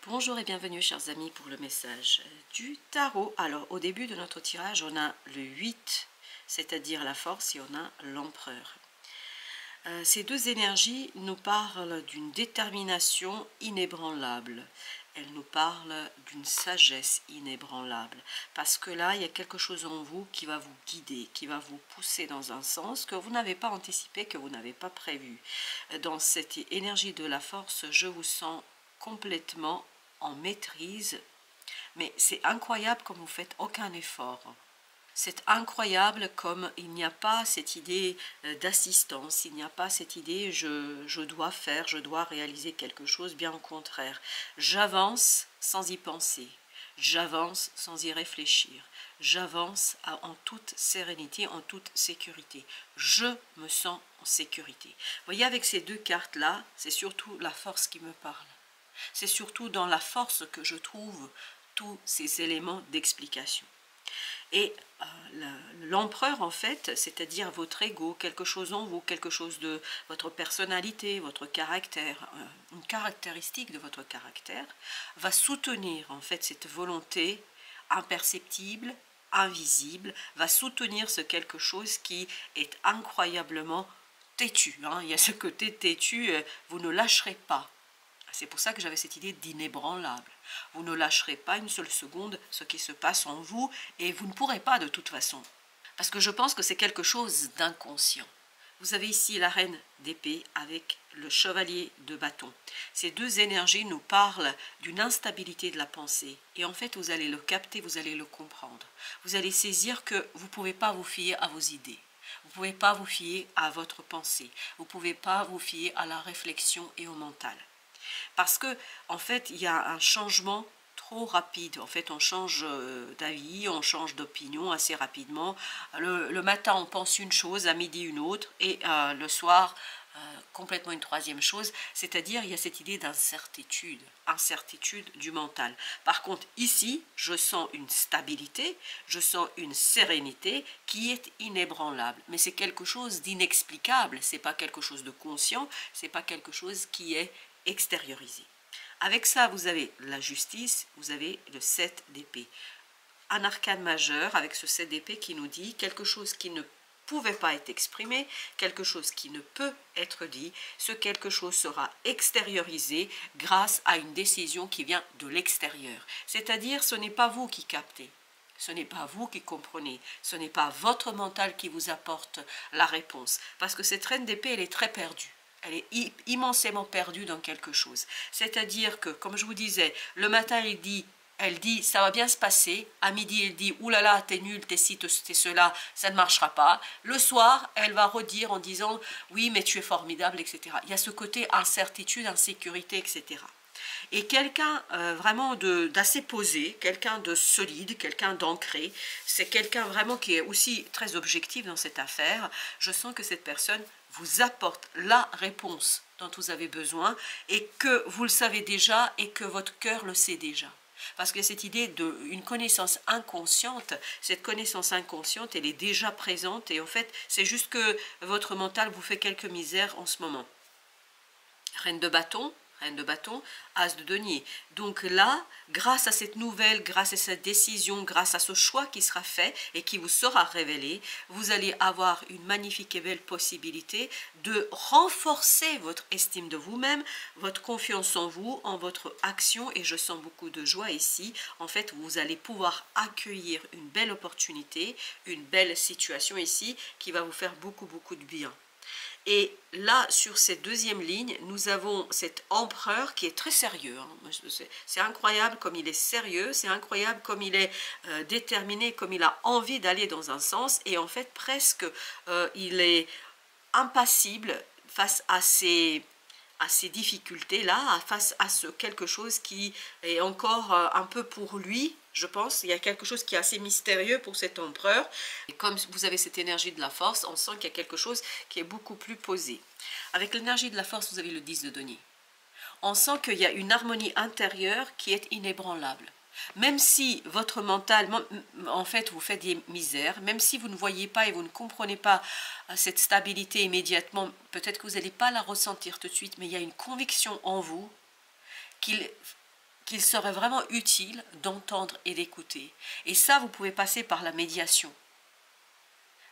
Bonjour et bienvenue chers amis pour le message du tarot. Alors au début de notre tirage on a le 8, c'est-à-dire la force, et on a l'empereur. Ces deux énergies nous parlent d'une détermination inébranlable. Elles nous parlent d'une sagesse inébranlable. Parce que là, il y a quelque chose en vous qui va vous guider, qui va vous pousser dans un sens que vous n'avez pas anticipé, que vous n'avez pas prévu. Dans cette énergie de la force, je vous sens complètement en maîtrise. Mais c'est incroyable comme vous faites aucun effort. C'est incroyable comme il n'y a pas cette idée d'assistance, il n'y a pas cette idée je dois faire, je dois réaliser quelque chose, bien au contraire. J'avance sans y penser, j'avance sans y réfléchir, j'avance en toute sérénité, en toute sécurité. Je me sens en sécurité. Vous voyez, avec ces deux cartes-là, c'est surtout la force qui me parle. C'est surtout dans la force que je trouve tous ces éléments d'explication. Et l'empereur, en fait, c'est-à-dire votre ego, quelque chose en vous, quelque chose de votre personnalité, votre caractère, une caractéristique de votre caractère, va soutenir en fait cette volonté imperceptible, invisible, va soutenir ce quelque chose qui est incroyablement têtu. Il y a ce côté têtu, vous ne lâcherez pas. C'est pour ça que j'avais cette idée d'inébranlable. Vous ne lâcherez pas une seule seconde ce qui se passe en vous et vous ne pourrez pas de toute façon. Parce que je pense que c'est quelque chose d'inconscient. Vous avez ici la reine d'épée avec le chevalier de bâton. Ces deux énergies nous parlent d'une instabilité de la pensée. Et en fait, vous allez le capter, vous allez le comprendre. Vous allez saisir que vous ne pouvez pas vous fier à vos idées. Vous ne pouvez pas vous fier à votre pensée. Vous ne pouvez pas vous fier à la réflexion et au mental. Parce que, en fait, il y a un changement trop rapide. En fait, on change d'avis, on change d'opinion assez rapidement. Le matin, on pense une chose, à midi, une autre, et le soir, complètement une troisième chose. C'est-à-dire, il y a cette idée d'incertitude, incertitude du mental. Par contre, ici, je sens une stabilité, je sens une sérénité qui est inébranlable. Mais c'est quelque chose d'inexplicable, c'est pas quelque chose de conscient, c'est pas quelque chose qui est extériorisé. Avec ça, vous avez la justice, vous avez le 7 d'épée. Un arcane majeur avec ce 7 d'épée qui nous dit quelque chose qui ne pouvait pas être exprimé, quelque chose qui ne peut être dit, ce quelque chose sera extériorisé grâce à une décision qui vient de l'extérieur. C'est-à-dire, ce n'est pas vous qui captez, ce n'est pas vous qui comprenez, ce n'est pas votre mental qui vous apporte la réponse. Parce que cette reine d'épée, elle est très perdue. Elle est immensément perdue dans quelque chose. C'est-à-dire que, comme je vous disais, le matin, elle dit, ça va bien se passer. À midi, elle dit, oulala, t'es nul, t'es ci, t'es cela, ça ne marchera pas. Le soir, elle va redire en disant, oui, mais tu es formidable, etc. Il y a ce côté incertitude, insécurité, etc. Et quelqu'un vraiment d'assez posé, quelqu'un de solide, quelqu'un d'ancré, c'est quelqu'un vraiment qui est aussi très objectif dans cette affaire. Je sens que cette personne vous apporte la réponse dont vous avez besoin et que vous le savez déjà et que votre cœur le sait déjà. Parce que cette idée d'une connaissance inconsciente, cette connaissance inconsciente, elle est déjà présente et en fait, c'est juste que votre mental vous fait quelques misères en ce moment. Reine de bâton, as de denier. Donc là, grâce à cette nouvelle, grâce à cette décision, grâce à ce choix qui sera fait et qui vous sera révélé, vous allez avoir une magnifique et belle possibilité de renforcer votre estime de vous-même, votre confiance en vous, en votre action, et je sens beaucoup de joie ici. En fait, vous allez pouvoir accueillir une belle opportunité, une belle situation ici qui va vous faire beaucoup de bien. Et là, sur cette deuxième ligne, nous avons cet empereur qui est très sérieux. C'est incroyable comme il est sérieux, c'est incroyable comme il est déterminé, comme il a envie d'aller dans un sens. Et en fait, presque, il est impassible face à ces difficultés-là, face à ce quelque chose qui est encore un peu pour lui, je pense. Il y a quelque chose qui est assez mystérieux pour cet empereur. Et comme vous avez cette énergie de la force, on sent qu'il y a quelque chose qui est beaucoup plus posé. Avec l'énergie de la force, vous avez le 10 de denier. On sent qu'il y a une harmonie intérieure qui est inébranlable. Même si votre mental, en fait, vous fait des misères, même si vous ne voyez pas et vous ne comprenez pas cette stabilité immédiatement, peut-être que vous n'allez pas la ressentir tout de suite, mais il y a une conviction en vous qu'il qu'il serait vraiment utile d'entendre et d'écouter. Et ça, vous pouvez passer par la médiation,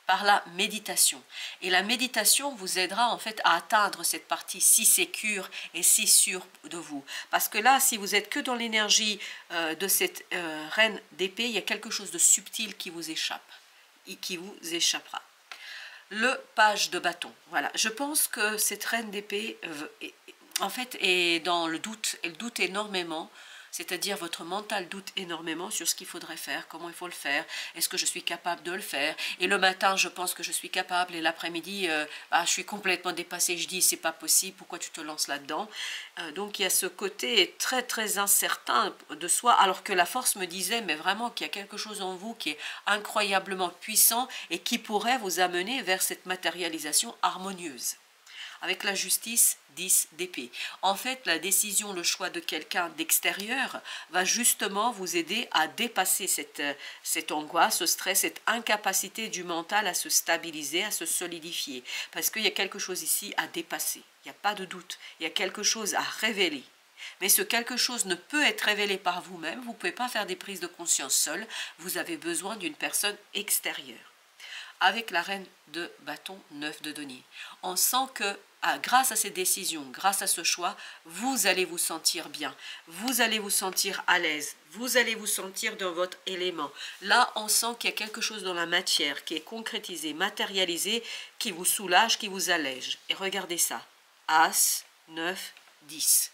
par la méditation. Et la méditation vous aidera en fait à atteindre cette partie si sécure et si sûre de vous. Parce que là, si vous êtes que dans l'énergie de cette reine d'épée, il y a quelque chose de subtil qui vous échappe et qui vous échappera. Le page de bâton. Voilà, je pense que cette reine d'épée en fait est dans le doute. Elle doute énormément. C'est-à-dire votre mental doute énormément sur ce qu'il faudrait faire, comment il faut le faire, est-ce que je suis capable de le faire. Et le matin, je pense que je suis capable, et l'après-midi, je suis complètement dépassée, je dis c'est pas possible, pourquoi tu te lances là-dedans. Donc il y a ce côté très très incertain de soi, alors que la force me disait, mais vraiment qu'il y a quelque chose en vous qui est incroyablement puissant et qui pourrait vous amener vers cette matérialisation harmonieuse. Avec la justice, 10 d'épée. En fait, la décision, le choix de quelqu'un d'extérieur va justement vous aider à dépasser cette angoisse, ce stress, cette incapacité du mental à se stabiliser, à se solidifier. Parce qu'il y a quelque chose ici à dépasser. Il n'y a pas de doute. Il y a quelque chose à révéler. Mais ce quelque chose ne peut être révélé par vous-même. Vous ne pouvez pas faire des prises de conscience seul. Vous avez besoin d'une personne extérieure. Avec la reine de bâton, 9 de denier. On sent que grâce à ces décisions, grâce à ce choix, vous allez vous sentir bien, vous allez vous sentir à l'aise, vous allez vous sentir dans votre élément. Là, on sent qu'il y a quelque chose dans la matière qui est concrétisé, matérialisé, qui vous soulage, qui vous allège. Et regardez ça, As, 9, 10.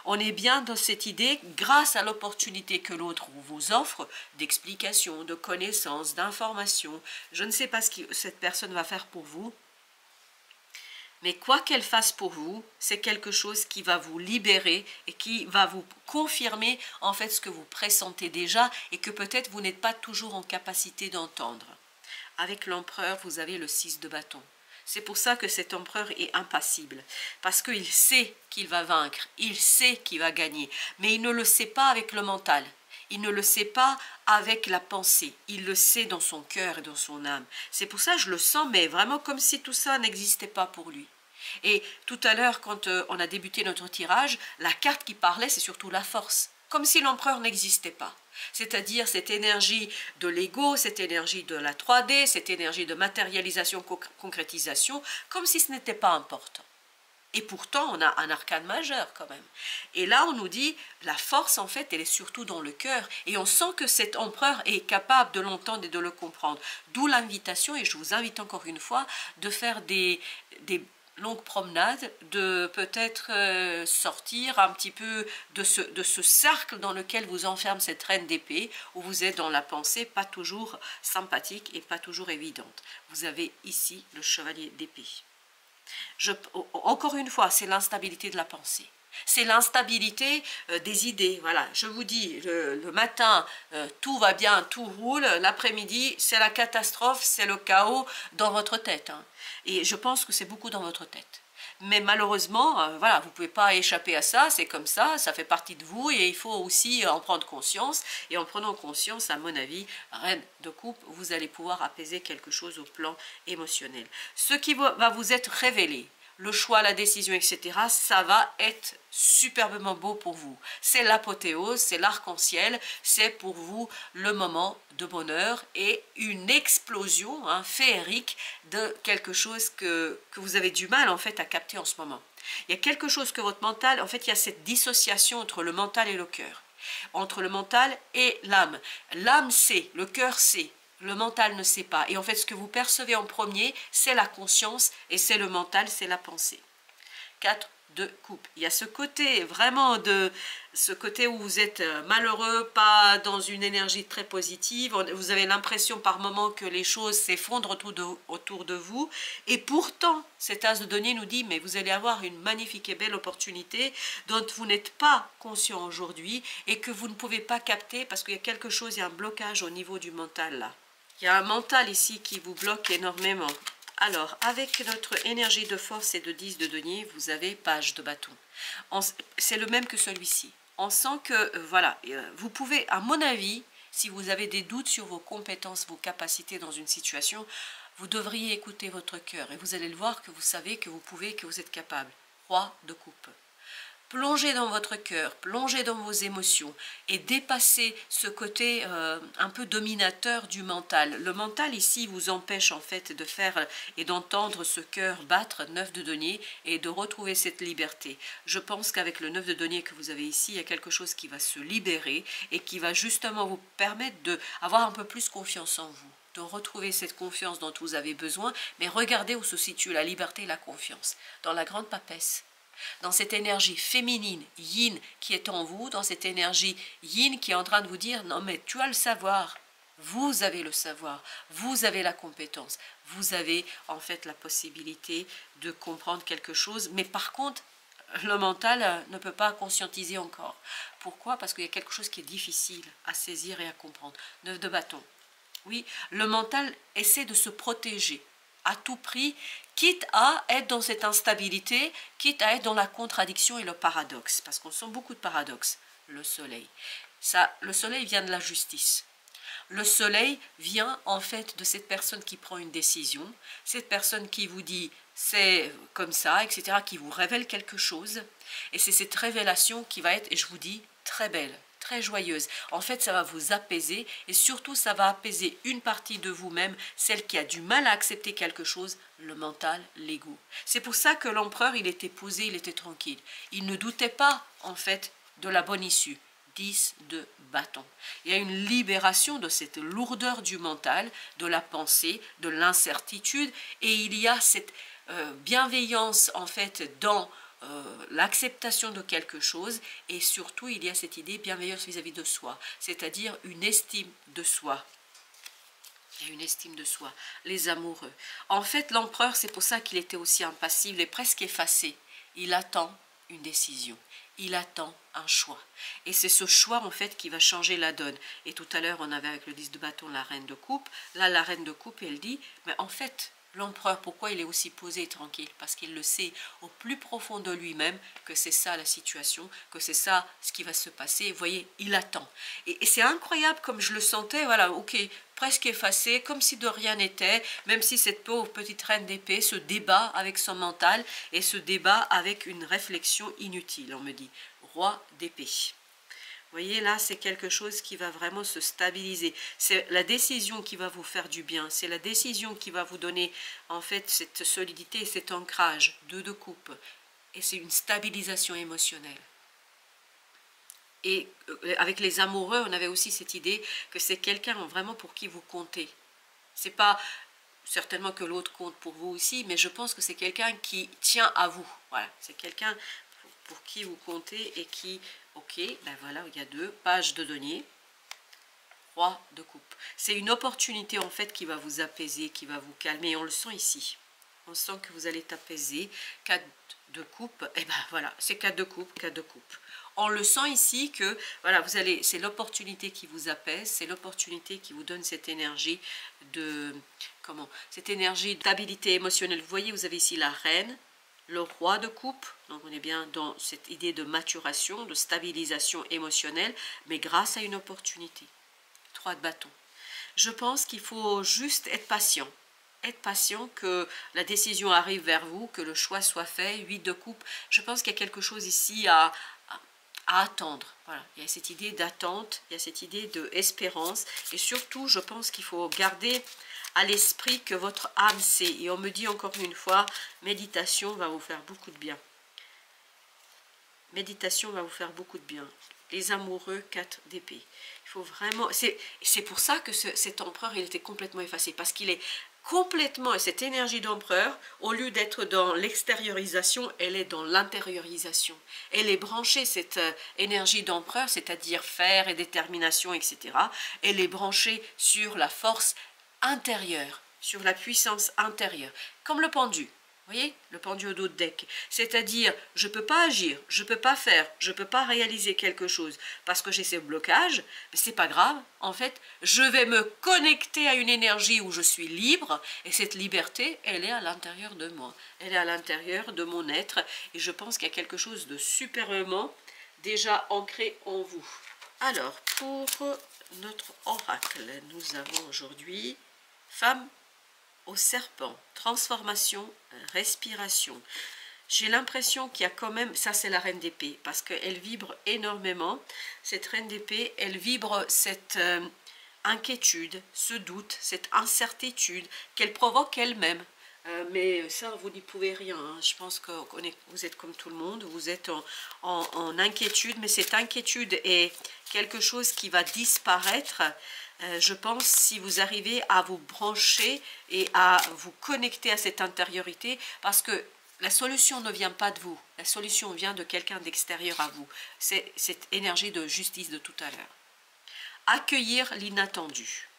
On est bien dans cette idée, grâce à l'opportunité que l'autre vous offre, d'explication, de connaissance, d'information. Je ne sais pas ce que cette personne va faire pour vous, mais quoi qu'elle fasse pour vous, c'est quelque chose qui va vous libérer et qui va vous confirmer en fait ce que vous pressentez déjà et que peut-être vous n'êtes pas toujours en capacité d'entendre. Avec l'empereur, vous avez le 6 de bâton. C'est pour ça que cet empereur est impassible, parce qu'il sait qu'il va vaincre, il sait qu'il va gagner, mais il ne le sait pas avec le mental, il ne le sait pas avec la pensée, il le sait dans son cœur et dans son âme. C'est pour ça que je le sens, mais vraiment comme si tout ça n'existait pas pour lui. Et tout à l'heure, quand on a débuté notre tirage, la carte qui parlait, c'est surtout la force, comme si l'empereur n'existait pas. C'est-à-dire cette énergie de l'ego, cette énergie de la 3D, cette énergie de matérialisation, concrétisation, comme si ce n'était pas important. Et pourtant, on a un arcane majeur quand même. Et là, on nous dit, la force, en fait, elle est surtout dans le cœur. Et on sent que cet empereur est capable de l'entendre et de le comprendre. D'où l'invitation, et je vous invite encore une fois, de faire des longue promenade, de peut-être sortir un petit peu de ce cercle dans lequel vous enferme cette reine d'épée, où vous êtes dans la pensée pas toujours sympathique et pas toujours évidente. Vous avez ici le chevalier d'épée. Encore une fois, c'est l'instabilité de la pensée. C'est l'instabilité des idées. Voilà, je vous dis, le matin, tout va bien, tout roule. L'après-midi, c'est la catastrophe, c'est le chaos dans votre tête. Hein. Et je pense que c'est beaucoup dans votre tête. Mais malheureusement, voilà, vous ne pouvez pas échapper à ça, c'est comme ça fait partie de vous et il faut aussi en prendre conscience. Et en prenant conscience, à mon avis, reine de coupe, vous allez pouvoir apaiser quelque chose au plan émotionnel. Ce qui va vous être révélé, le choix, la décision, etc., ça va être superbement beau pour vous. C'est l'apothéose, c'est l'arc-en-ciel, c'est pour vous le moment de bonheur et une explosion féerique de quelque chose que vous avez du mal en fait à capter en ce moment. Il y a quelque chose que votre mental, en fait il y a cette dissociation entre le mental et le cœur, entre le mental et l'âme. L'âme sait, le cœur sait. Le mental ne sait pas. Et en fait, ce que vous percevez en premier, c'est la conscience et c'est le mental, c'est la pensée. 4 de coupe. Il y a ce côté, vraiment, ce côté où vous êtes malheureux, pas dans une énergie très positive. Vous avez l'impression par moments que les choses s'effondrent autour de vous. Et pourtant, cet as de denier nous dit, mais vous allez avoir une magnifique et belle opportunité dont vous n'êtes pas conscient aujourd'hui et que vous ne pouvez pas capter parce qu'il y a quelque chose, il y a un blocage au niveau du mental là. Il y a un mental ici qui vous bloque énormément. Alors, avec notre énergie de force et de 10 de denier, vous avez page de bâton. C'est le même que celui-ci. On sent que, voilà, vous pouvez, à mon avis, si vous avez des doutes sur vos compétences, vos capacités dans une situation, vous devriez écouter votre cœur. Et vous allez le voir que vous savez que vous pouvez, que vous êtes capable. Roi de coupe. Plongez dans votre cœur, plongez dans vos émotions et dépassez ce côté un peu dominateur du mental. Le mental ici vous empêche en fait de faire et d'entendre ce cœur battre, 9 de denier, et de retrouver cette liberté. Je pense qu'avec le 9 de denier que vous avez ici, il y a quelque chose qui va se libérer et qui va justement vous permettre d'avoir un peu plus confiance en vous, de retrouver cette confiance dont vous avez besoin. Mais regardez où se situe la liberté et la confiance, dans la grande papesse. Dans cette énergie féminine, yin, qui est en vous, dans cette énergie yin qui est en train de vous dire, non mais tu as le savoir, vous avez le savoir, vous avez la compétence, vous avez en fait la possibilité de comprendre quelque chose, mais par contre, le mental ne peut pas conscientiser encore. Pourquoi? Parce qu'il y a quelque chose qui est difficile à saisir et à comprendre. 9 de bâton. Oui, le mental essaie de se protéger à tout prix, quitte à être dans cette instabilité, quitte à être dans la contradiction et le paradoxe, parce qu'on sent beaucoup de paradoxes. Le soleil. Ça, le soleil vient de la justice. Le soleil vient en fait de cette personne qui prend une décision, cette personne qui vous dit c'est comme ça, etc., qui vous révèle quelque chose, et c'est cette révélation qui va être, et je vous dis, très belle, très joyeuse. En fait, ça va vous apaiser, et surtout, ça va apaiser une partie de vous-même, celle qui a du mal à accepter quelque chose, le mental, l'ego. C'est pour ça que l'empereur, il était posé, il était tranquille. Il ne doutait pas, en fait, de la bonne issue. 10 de bâton. Il y a une libération de cette lourdeur du mental, de la pensée, de l'incertitude, et il y a cette bienveillance en fait dans l'acceptation de quelque chose, et surtout il y a cette idée bienveillance vis-à-vis de soi, c'est-à-dire une estime de soi. Il y a une estime de soi. Les amoureux. En fait, l'empereur, c'est pour ça qu'il était aussi impassible et presque effacé. Il attend une décision. Il attend un choix. Et c'est ce choix, en fait, qui va changer la donne. Et tout à l'heure, on avait avec le 10 de bâton la reine de coupe. Là, la reine de coupe, elle dit, mais en fait, l'empereur, pourquoi il est aussi posé et tranquille? Parce qu'il le sait au plus profond de lui-même que c'est ça la situation, que c'est ça ce qui va se passer. Vous voyez, il attend. Et c'est incroyable comme je le sentais, voilà, ok, presque effacé, comme si de rien n'était, même si cette pauvre petite reine d'épée se débat avec son mental et se débat avec une réflexion inutile, on me dit. Roi d'épée. Vous voyez, là, c'est quelque chose qui va vraiment se stabiliser. C'est la décision qui va vous faire du bien. C'est la décision qui va vous donner, en fait, cette solidité et cet ancrage. 2 de coupe. Et c'est une stabilisation émotionnelle. Et avec les amoureux, on avait aussi cette idée que c'est quelqu'un vraiment pour qui vous comptez. C'est pas certainement que l'autre compte pour vous aussi, mais je pense que c'est quelqu'un qui tient à vous. Voilà, c'est quelqu'un pour qui vous comptez et qui, ok, ben voilà, il y a 2, page de denier, roi de coupe. C'est une opportunité en fait qui va vous apaiser, qui va vous calmer, on le sent ici. On sent que vous allez t'apaiser. 4 de coupe, et ben voilà, c'est 4 de coupe, 4 de coupe. On le sent ici que, voilà, vous allez, c'est l'opportunité qui vous apaise, c'est l'opportunité qui vous donne cette énergie de, comment, cette énergie de stabilité émotionnelle. Vous voyez, vous avez ici la reine, le roi de coupe, donc on est bien dans cette idée de maturation, de stabilisation émotionnelle, mais grâce à une opportunité. 3 de bâton. Je pense qu'il faut juste être patient. Être patient, que la décision arrive vers vous, que le choix soit fait. 8 de coupe. Je pense qu'il y a quelque chose ici à attendre. Voilà. Il y a cette idée d'attente, il y a cette idée d'espérance. Et surtout, je pense qu'il faut garder à l'esprit que votre âme sait. Et on me dit encore une fois, méditation va vous faire beaucoup de bien. Méditation va vous faire beaucoup de bien. Les amoureux, 4 d'épée. Il faut vraiment... C'est pour ça que cet empereur, il était complètement effacé. Parce qu'il est complètement... Et cette énergie d'empereur, au lieu d'être dans l'extériorisation, elle est dans l'intériorisation. Elle est branchée, cette énergie d'empereur, c'est-à-dire fer et détermination, etc. Elle est branchée sur la force intérieure, sur la puissance intérieure. Comme le pendu. Vous voyez, le pendu au dos de deck. C'est-à-dire, je ne peux pas agir, je ne peux pas faire, je ne peux pas réaliser quelque chose parce que j'ai ces blocages, mais ce n'est pas grave. En fait, je vais me connecter à une énergie où je suis libre, et cette liberté, elle est à l'intérieur de moi. Elle est à l'intérieur de mon être, et je pense qu'il y a quelque chose de superbement déjà ancré en vous. Alors, pour notre oracle, nous avons aujourd'hui femme au serpent, transformation, respiration. j'ai l'impression qu'il y a quand même, ça c'est la reine d'épée, parce qu'elle vibre énormément, cette reine d'épée, elle vibre cette inquiétude, ce doute, cette incertitude qu'elle provoque elle-même. Mais ça, vous n'y pouvez rien, hein. Je pense que vous êtes comme tout le monde, vous êtes en inquiétude, mais cette inquiétude est quelque chose qui va disparaître, je pense, si vous arrivez à vous brancher et à vous connecter à cette intériorité, parce que la solution ne vient pas de vous, la solution vient de quelqu'un d'extérieur à vous. C'est cette énergie de justice de tout à l'heure. Accueillir l'inattendu.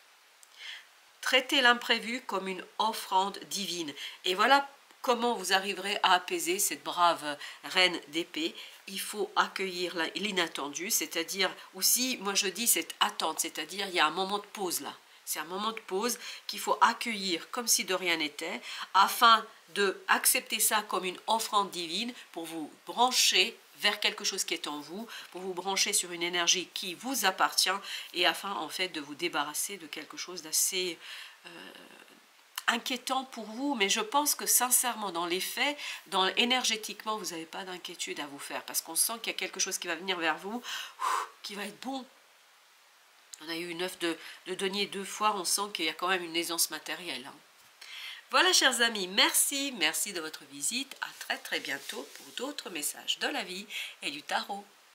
Traitez l'imprévu comme une offrande divine. Et voilà comment vous arriverez à apaiser cette brave reine d'épée. Il faut accueillir l'inattendu, c'est-à-dire aussi, moi je dis cette attente, c'est-à-dire il y a un moment de pause là. C'est un moment de pause qu'il faut accueillir comme si de rien n'était, afin d'accepter ça comme une offrande divine pour vous brancher vers quelque chose qui est en vous, pour vous brancher sur une énergie qui vous appartient, et afin en fait de vous débarrasser de quelque chose d'assez inquiétant pour vous. Mais je pense que sincèrement, dans les faits, énergétiquement, vous n'avez pas d'inquiétude à vous faire, parce qu'on sent qu'il y a quelque chose qui va venir vers vous, qui va être bon. On a eu une œuf de denier 2 fois, on sent qu'il y a quand même une aisance matérielle, hein. Voilà, chers amis, merci de votre visite. À très très bientôt pour d'autres messages de la vie et du tarot.